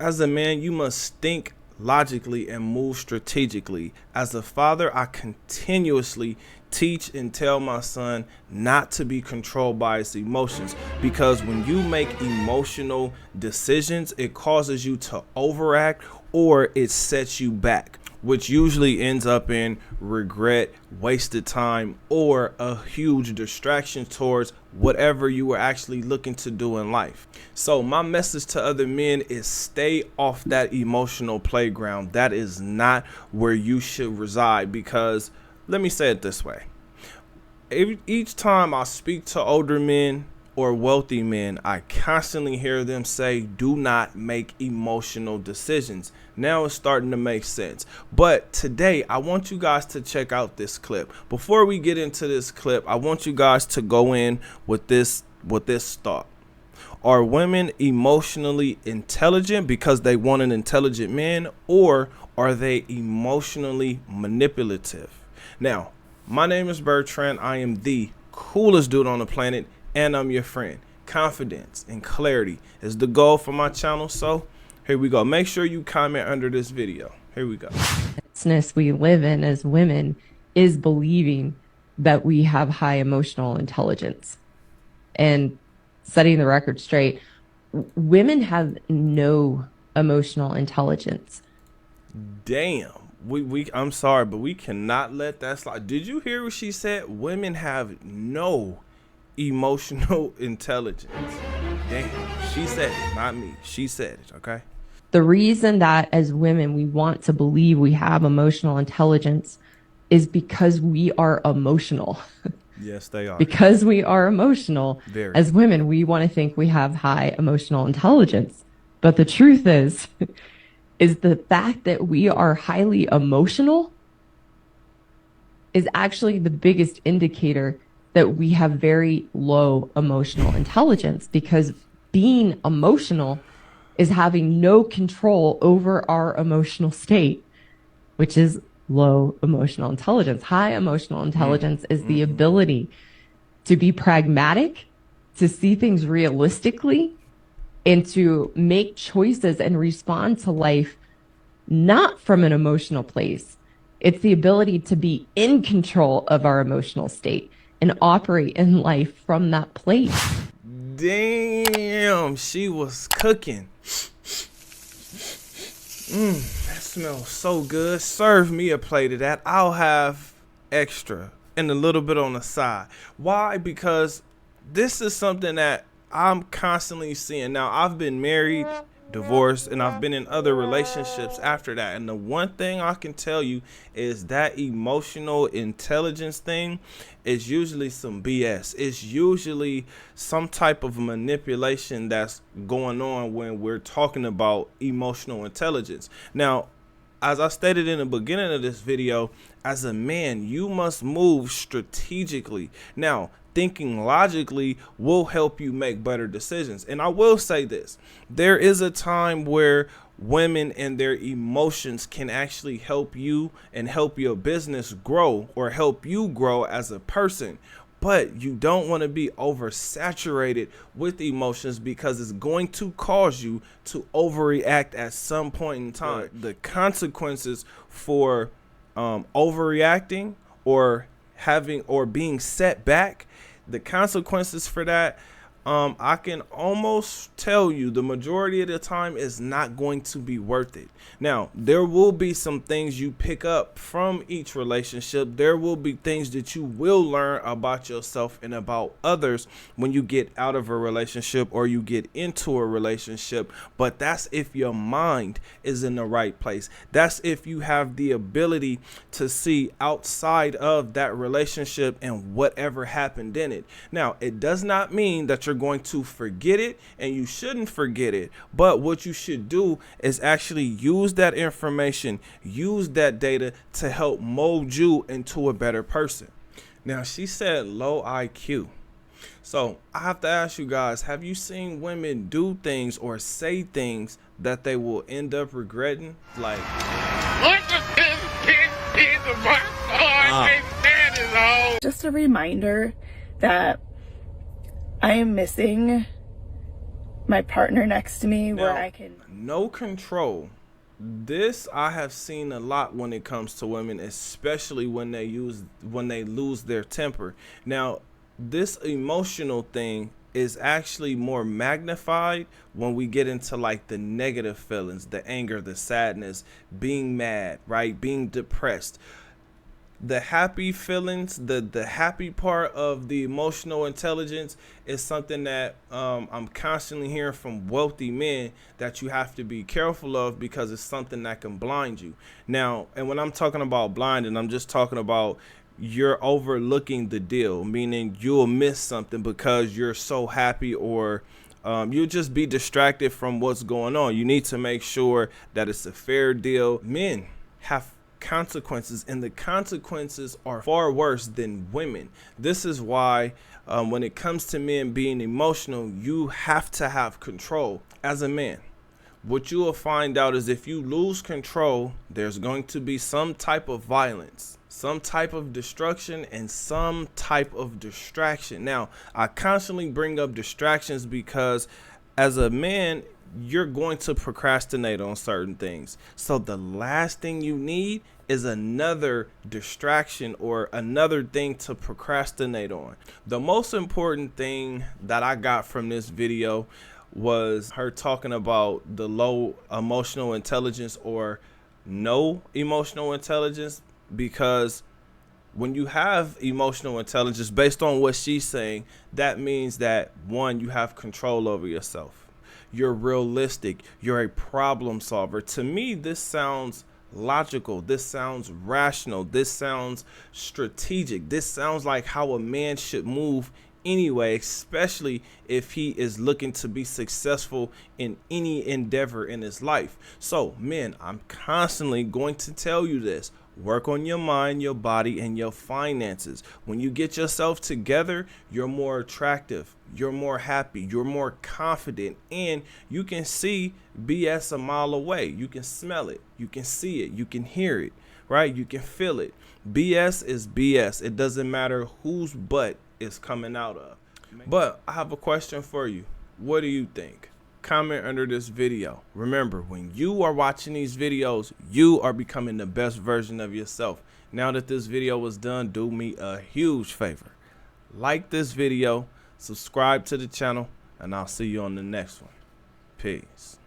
As a man, you must think logically and move strategically. As a father, I continuously teach and tell my son not to be controlled by his emotions, because when you make emotional decisions, it causes you to overact or it sets you back, which usually ends up in regret, wasted time, or a huge distraction towards whatever you were actually looking to do in life. So my message to other men is stay off that emotional playground. That is not where you should reside, because let me say it this way. Each time I speak to older men or wealthy men, I constantly hear them say, do not make emotional decisions. Now it's starting to make sense. But today, I want you guys to check out this clip. Before we get into this clip, I want you guys to go in with this thought. Are women emotionally intelligent because they want an intelligent man, or are they emotionally manipulative? Now, my name is Bertrand. I am the coolest dude on the planet, and I'm your friend. Confidence and clarity is the goal for my channel. So here we go. Make sure you comment under this video. Here we go. We live in as women is believing that we have high emotional intelligence. And setting the record straight, women have no emotional intelligence. Damn. I'm sorry, but we cannot let that slide. Did you hear what she said? Women have no emotional intelligence. Damn, she said it, not me. She said it, okay? The reason that as women we want to believe we have emotional intelligence is because we are emotional. Yes, they are. Because we are emotional, Very. As women, we want to think we have high emotional intelligence. But the truth is the fact that we are highly emotional is actually the biggest indicator that we have very low emotional intelligence, because being emotional is having no control over our emotional state, which is low emotional intelligence. High emotional intelligence is the ability to be pragmatic, to see things realistically, and to make choices and respond to life not from an emotional place. It's the ability to be in control of our emotional state and operate in life from that place. Damn, she was cooking. That smells so good. Serve me a plate of that. I'll have extra and a little bit on the side. Why? Because this is something that I'm constantly seeing. Now, I've been married, divorced, and I've been in other relationships after that. And the one thing I can tell you is that emotional intelligence thing is usually some BS. It's usually some type of manipulation that's going on when we're talking about emotional intelligence. Now, as I stated in the beginning of this video, as a man, you must move strategically. Now, thinking logically will help you make better decisions. And I will say this, there is a time where women and their emotions can actually help you and help your business grow, or help you grow as a person. But you don't want to be oversaturated with emotions, because it's going to cause you to overreact at some point in time. The consequences for overreacting or being set back, the consequences for that, I can almost tell you the majority of the time is not going to be worth it. Now, there will be some things you pick up from each relationship. There will be things that you will learn about yourself and about others when you get out of a relationship or you get into a relationship. But that's if your mind is in the right place. That's if you have the ability to see outside of that relationship and whatever happened in it. Now, it does not mean that you're going to forget it, and you shouldn't forget it. But what you should do is actually use that information, use that data to help mold you into a better person. Now, she said low IQ. So I have to ask you guys, have you seen women do things or say things that they will end up regretting? Like, just a reminder that I am missing my partner next to me where Now, I can. no control. This I have seen a lot when it comes to women, especially when they lose their temper. Now, this emotional thing is actually more magnified when we get into like the negative feelings, the anger, the sadness, being mad, right? Being depressed. The happy feelings, the happy part of the emotional intelligence is something that I'm constantly hearing from wealthy men that you have to be careful of because it's something that can blind you. Now, and when I'm talking about blinding, I'm just talking about you're overlooking the deal, meaning you'll miss something because you're so happy, or you'll just be distracted from what's going on. You need to make sure that it's a fair deal. Men have consequences, and the consequences are far worse than women. This is why when it comes to men being emotional, you have to have control as a man. What you will find out is if you lose control, there's going to be some type of violence, some type of destruction, and some type of distraction. Now, I constantly bring up distractions because as a man, you're going to procrastinate on certain things. So the last thing you need is another distraction or another thing to procrastinate on. The most important thing that I got from this video was her talking about the low emotional intelligence or no emotional intelligence, because when you have emotional intelligence, based on what she's saying, that means that one, you have control over yourself. You're realistic. You're a problem solver. To me, this sounds logical. This sounds rational. This sounds strategic. This sounds like how a man should move anyway, especially if he is looking to be successful in any endeavor in his life. So, men, I'm constantly going to tell you this. Work on your mind, your body, and your finances. When you get yourself together, you're more attractive, you're more happy, you're more confident, and you can see BS a mile away. You can smell it, you can see it, you can hear it, right? You can feel it. BS is BS. It doesn't matter whose butt it's coming out of. But I have a question for you. What do you think? Comment under this video. Remember, when you are watching these videos, you are becoming the best version of yourself. Now that this video was done, do me a huge favor. Like this video, subscribe to the channel, and I'll see you on the next one. Peace.